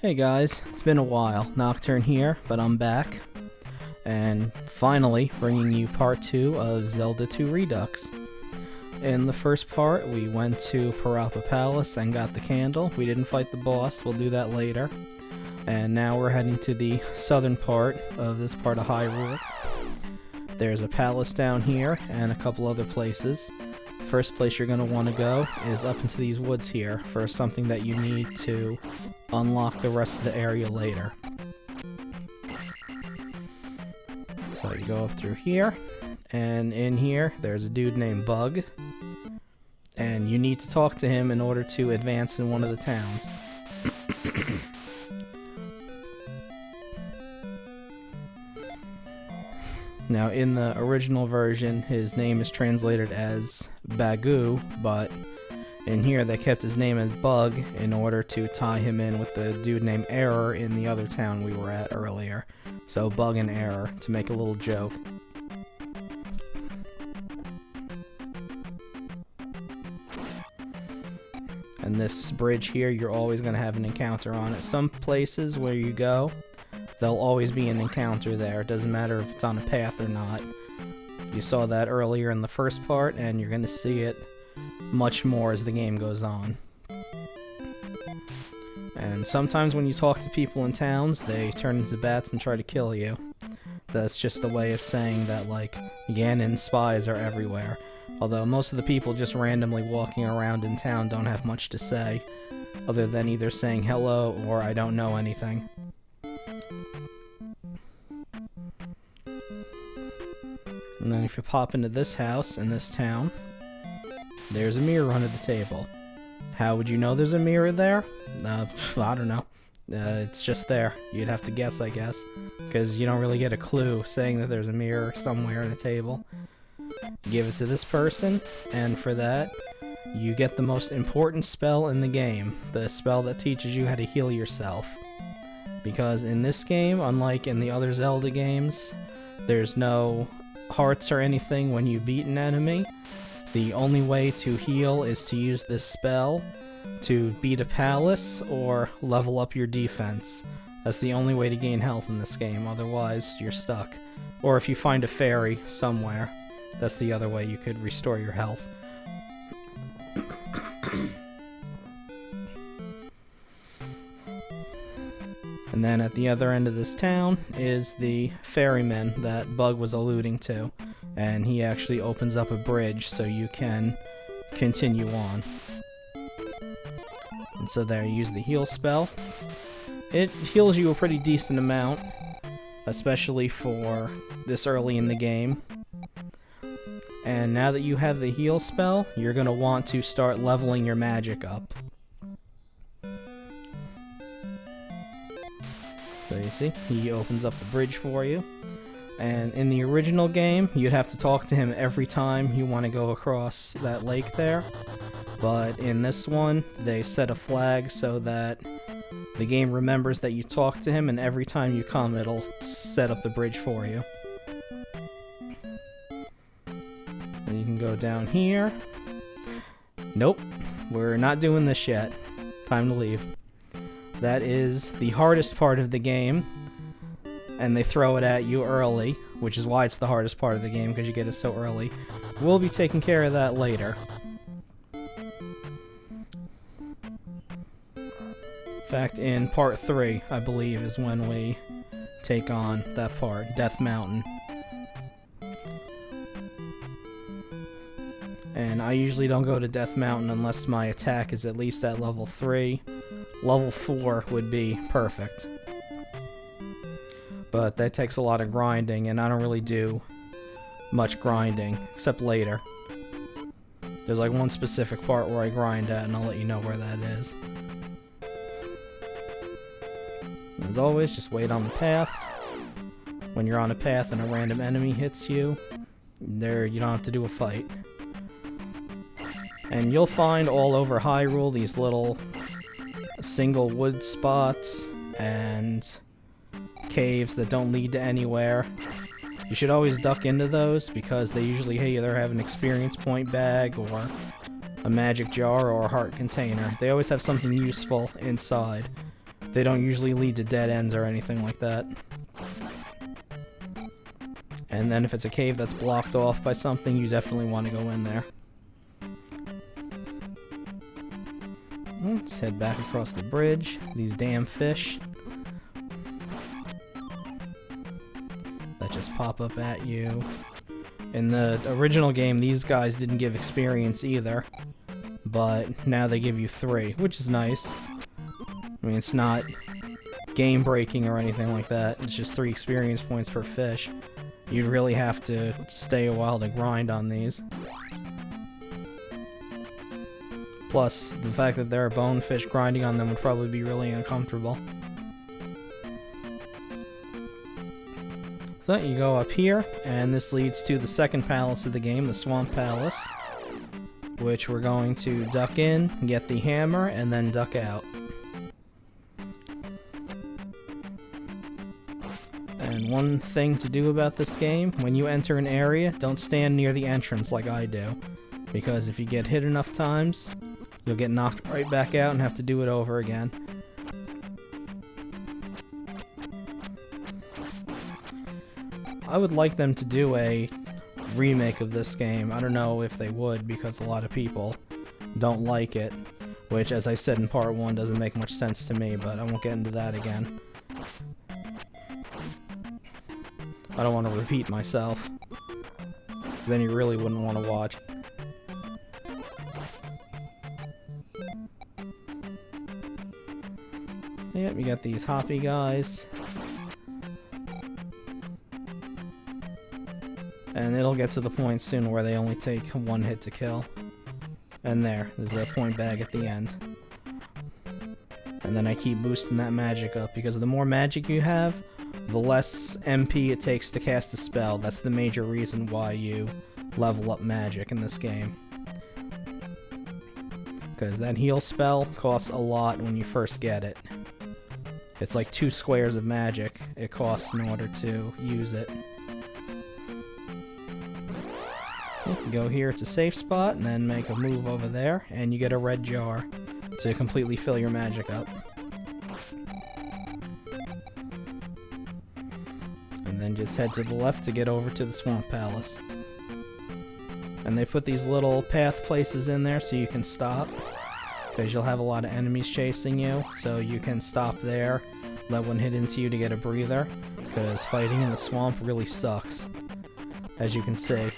Hey guys, it's been a while. Nocturne here, but I'm back. And finally, bringing you part 2 of Zelda 2 Redux. In the first part, we went to Parappa Palace and got the candle. We didn't fight the boss, we'll do that later. And now we're heading to the southern part of this part of Hyrule. There's a palace down here, and a couple other places. First place you're going to want to go is up into these woods here for something that you need to unlock the rest of the area later. So you go up through here, and in here there's a dude named Bug, and you need to talk to him in order to advance in one of the towns. Now, in the original version, his name is translated as Bagu, but in here they kept his name as Bug in order to tie him in with the dude named Error in the other town we were at earlier. So Bug and Error, to make a little joke. And this bridge here, you're always going to have an encounter on it. Some places where you go, there'll always be an encounter there. It doesn't matter if it's on a path or not. You saw that earlier in the first part, and you're going to see it much more as the game goes on. And sometimes when you talk to people in towns, they turn into bats and try to kill you. That's just a way of saying that, like, Ganon spies are everywhere. Although most of the people just randomly walking around in town don't have much to say, other than either saying hello or I don't know anything. And then if you pop into this house in this town, there's a mirror under the table. How would you know there's a mirror there? I don't know. It's just there. You'd have to guess, I guess, because you don't really get a clue saying that there's a mirror somewhere on a table. Give it to this person, and for that, you get the most important spell in the game, the spell that teaches you how to heal yourself. Because in this game, unlike in the other Zelda games, there's no hearts or anything when you beat an enemy. The only way to heal is to use this spell to beat a palace or level up your defense. That's the only way to gain health in this game, otherwise you're stuck. Or if you find a fairy somewhere, that's the other way you could restore your health. And then at the other end of this town is the ferryman that Bug was alluding to. And he actually opens up a bridge so you can continue on. And so there, you use the heal spell. It heals you a pretty decent amount, especially for this early in the game. And now that you have the heal spell, you're going to want to start leveling your magic up. So you see, he opens up the bridge for you. And in the original game, you'd have to talk to him every time you want to go across that lake there. But in this one, they set a flag so that the game remembers that you talk to him, and every time you come, it'll set up the bridge for you. And you can go down here. Nope, we're not doing this yet. Time to leave. That is the hardest part of the game, and they throw it at you early, which is why it's the hardest part of the game, because you get it so early. We'll be taking care of that later. In fact, in part 3, I believe, is when we take on that part, Death Mountain. And I usually don't go to Death Mountain unless my attack is at least at level 3. Level 4 would be perfect. But that takes a lot of grinding, and I don't really do much grinding, except later. There's like one specific part where I grind at, and I'll let you know where that is. As always, just wait on the path. When you're on a path and a random enemy hits you, there you don't have to do a fight. And you'll find all over Hyrule these little single wood spots and caves that don't lead to anywhere. You should always duck into those because they usually either have an experience point bag or a magic jar or a heart container. They always have something useful inside. They don't usually lead to dead ends or anything like that. And then if it's a cave that's blocked off by something, you definitely want to go in there. Let's head back across the bridge. These damn fish that just pop up at you. In the original game, these guys didn't give experience either, but now they give you 3, which is nice. I mean, it's not game-breaking or anything like that. It's just 3 experience points per fish. You'd really have to stay a while to grind on these. Plus, the fact that there are bonefish, grinding on them would probably be really uncomfortable. So you go up here, and this leads to the second palace of the game, the Swamp Palace, which we're going to duck in, get the hammer, and then duck out. And one thing to do about this game, when you enter an area, don't stand near the entrance like I do, because if you get hit enough times, you'll get knocked right back out and have to do it over again. I would like them to do a remake of this game. I don't know if they would, because a lot of people don't like it, which, as I said in part 1, doesn't make much sense to me, but I won't get into that again. I don't want to repeat myself, because then you really wouldn't want to watch. Yep, you got these hoppy guys. And it'll get to the point soon where they only take 1 hit to kill. And there's a point bag at the end. And then I keep boosting that magic up, because the more magic you have, the less MP it takes to cast a spell. That's the major reason why you level up magic in this game. Because that heal spell costs a lot when you first get it. It's like 2 squares of magic it costs in order to use it. Go here to safe spot, and then make a move over there, and you get a red jar to completely fill your magic up. And then just head to the left to get over to the Swamp Palace. And they put these little path places in there so you can stop, because you'll have a lot of enemies chasing you, so you can stop there, let one hit into you to get a breather, because fighting in the swamp really sucks. As you can see,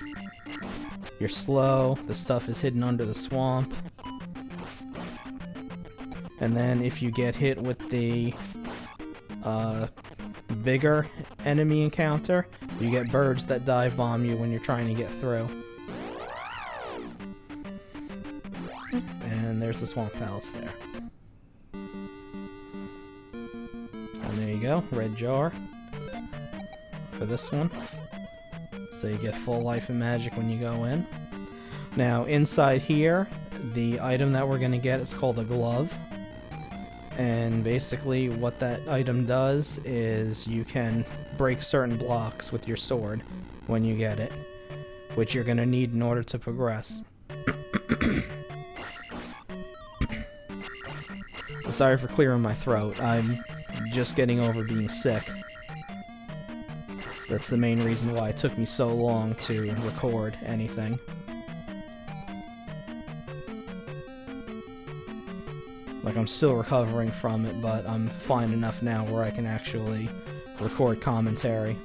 you're slow, the stuff is hidden under the swamp, and then if you get hit with the bigger enemy encounter, you get birds that dive bomb you when you're trying to get through. And there's the Swamp Palace there. And there you go, red jar for this one. So you get full life and magic when you go in. Now inside here, the item that we're going to get is called a glove. And basically what that item does is you can break certain blocks with your sword when you get it, which you're going to need in order to progress. Sorry for clearing my throat. I'm just getting over being sick. That's the main reason why it took me so long to record anything. Like, I'm still recovering from it, but I'm fine enough now where I can actually record commentary.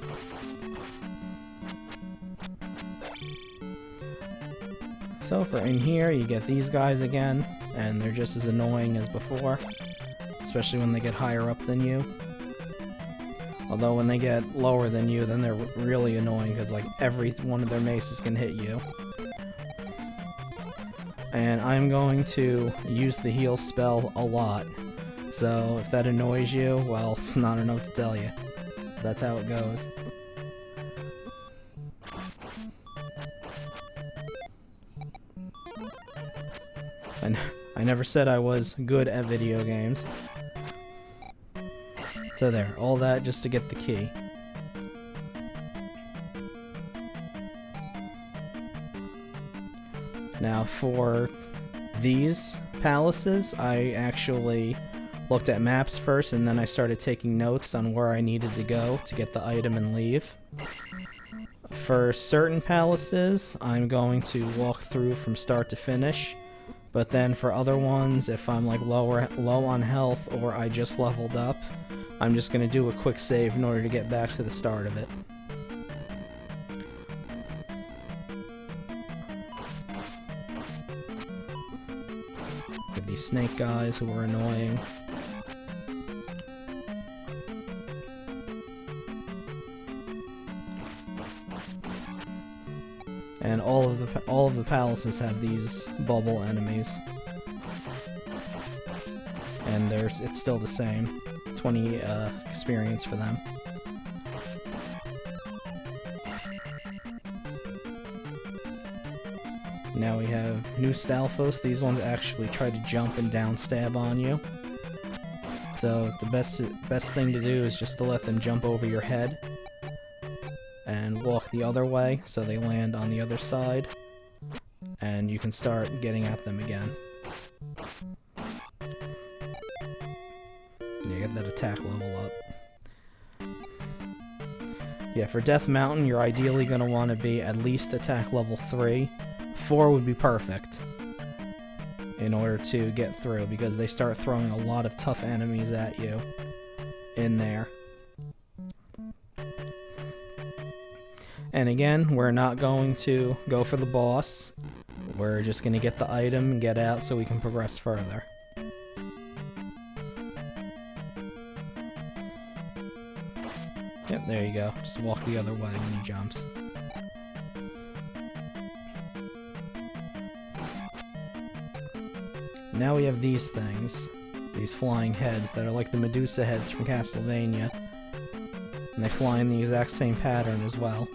So for in here, you get these guys again, and they're just as annoying as before, especially when they get higher up than you. Although when they get lower than you, then they're really annoying, because like every one of their maces can hit you. And I'm going to use the heal spell a lot, so if that annoys you, well, I don't know what to tell you. That's how it goes. And I never said I was good at video games. So there, all that just to get the key. Now for these palaces, I actually looked at maps first, and then I started taking notes on where I needed to go to get the item and leave. For certain palaces, I'm going to walk through from start to finish, but then for other ones, if I'm like low on health or I just leveled up, I'm just going to do a quick save in order to get back to the start of it. Get these snake guys who are annoying. And all of the palaces have these bubble enemies, and it's still the same. 20 experience for them. Now we have new Stalfos. These ones actually try to jump and down stab on you. So the best thing to do is just to let them jump over your head and walk the other way so they land on the other side, and you can start getting at them again. You get that attack level up. Yeah, for Death Mountain, you're ideally going to want to be at least attack level 3. 4 would be perfect in order to get through, because they start throwing a lot of tough enemies at you in there. And again, we're not going to go for the boss. We're just going to get the item and get out so we can progress further. Yep, there you go. Just walk the other way when he jumps. Now we have these things. These flying heads that are like the Medusa heads from Castlevania. And they fly in the exact same pattern as well.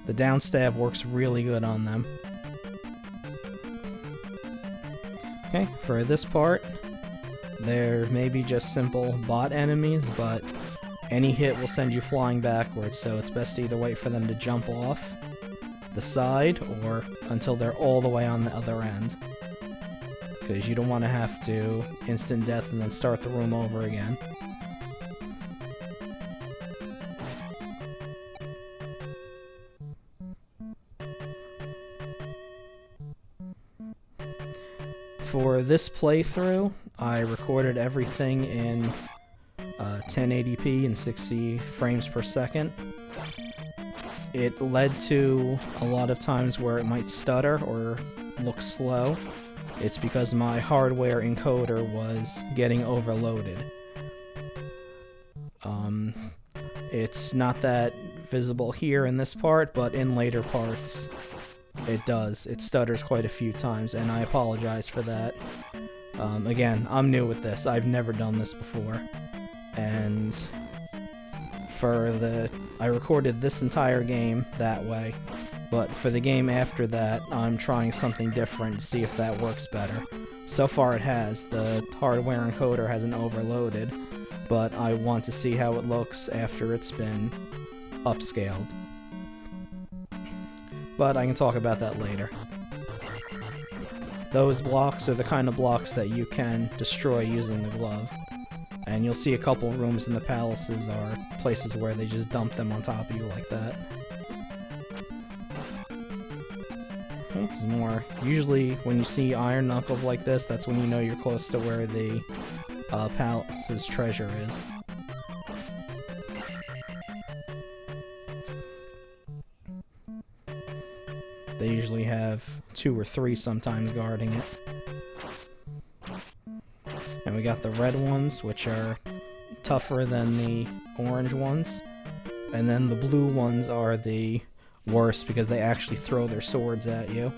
The downstab works really good on them. Okay, for this part, they're maybe just simple bot enemies, but any hit will send you flying backwards, so it's best to either wait for them to jump off the side or until they're all the way on the other end. Because you don't want to have to instant death and then start the room over again. For this playthrough, I recorded everything in 1080p and 60 frames per second. It led to a lot of times where it might stutter or look slow. It's because my hardware encoder was getting overloaded. It's not that visible here in this part, but in later parts it does. It stutters quite a few times, and I apologize for that. Again, I'm new with this. I've never done this before. And I recorded this entire game that way, but for the game after that, I'm trying something different to see if that works better. So far it has. The hardware encoder hasn't overloaded, but I want to see how it looks after it's been upscaled. But I can talk about that later. Those blocks are the kind of blocks that you can destroy using the glove. And you'll see a couple rooms in the palaces are places where they just dump them on top of you like that. Okay, this is more. Usually when you see iron knuckles like this, that's when you know you're close to where the palace's treasure is. They usually have 2 or 3 sometimes guarding it. And we got the red ones, which are tougher than the orange ones. And then the blue ones are the worst because they actually throw their swords at you.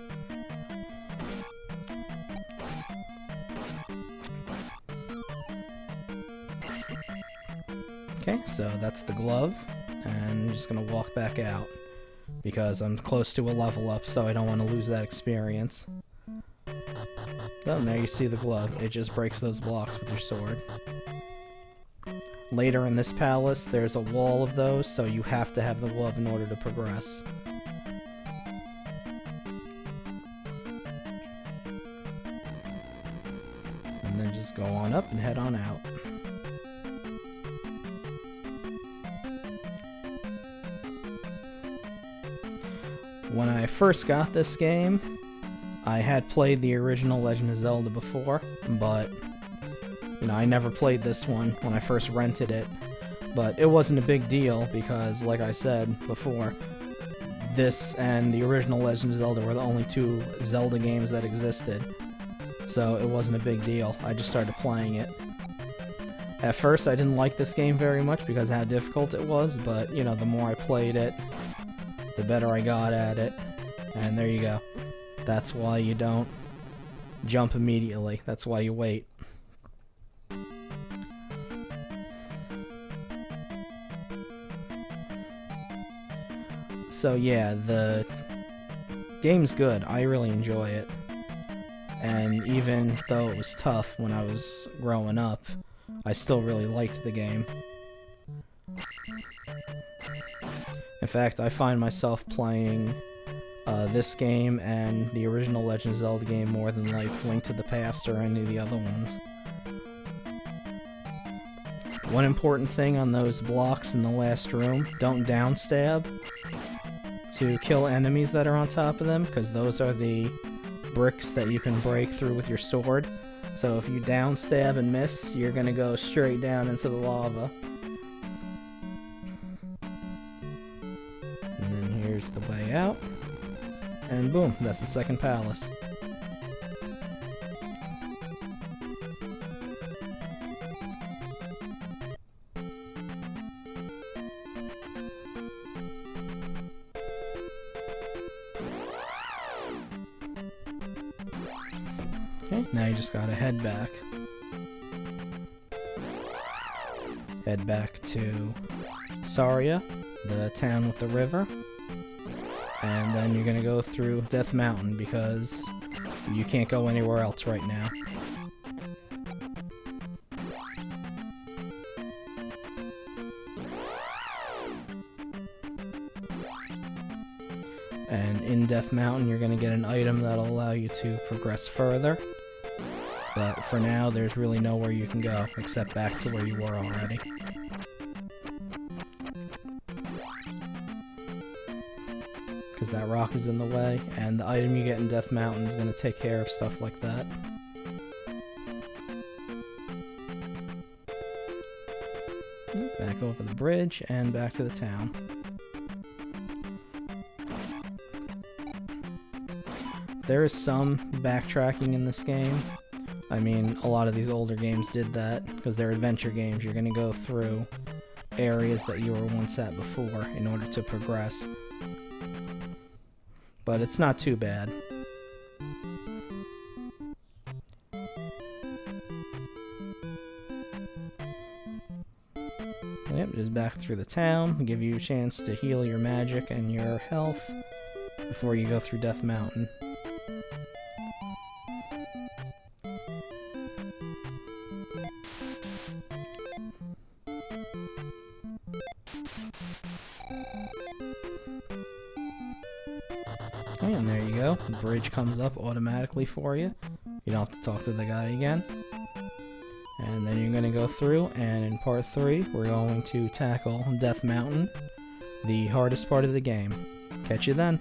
Okay, so that's the glove. And I'm just going to walk back out because I'm close to a level up, so I don't want to lose that experience. Oh, and there you see the glove. It just breaks those blocks with your sword. Later in this palace, there's a wall of those, so you have to have the glove in order to progress. And then just go on up. up and head on out. When I first got this game, I had played the original Legend of Zelda before, but I never played this one when I first rented it. But it wasn't a big deal because, like I said before, this and the original Legend of Zelda were the only two Zelda games that existed. So it wasn't a big deal. I just started playing it. At first I didn't like this game very much because of how difficult it was, but the more I played it, the better I got at it. And there you go. That's why you don't jump immediately. That's why you wait. So yeah, the game's good. I really enjoy it. And even though it was tough when I was growing up, I still really liked the game. In fact, I find myself playing this game and the original Legend of Zelda game more than like Link to the Past or any of the other ones. One important thing on those blocks in the last room, don't downstab to kill enemies that are on top of them, because those are the bricks that you can break through with your sword. So if you downstab and miss, you're gonna go straight down into the lava. And then here's the way out. And boom, that's the second palace. Okay, now you just gotta head back. Head back to Saria, the town with the river. And then you're gonna go through Death Mountain because you can't go anywhere else right now. And in Death Mountain, you're gonna get an item that'll allow you to progress further. But for now, there's really nowhere you can go except back to where you were already. Because that rock is in the way, and the item you get in Death Mountain is going to take care of stuff like that. Back over the bridge, and back to the town. There is some backtracking in this game. I mean, a lot of these older games did that, because they're adventure games. You're going to go through areas that you were once at before in order to progress. But it's not too bad. Yep, just back through the town, give you a chance to heal your magic and your health before you go through Death Mountain. And there you go, the bridge comes up automatically for you. You don't have to talk to the guy again. And then you're going to go through, and in part 3, we're going to tackle Death Mountain, the hardest part of the game. Catch you then.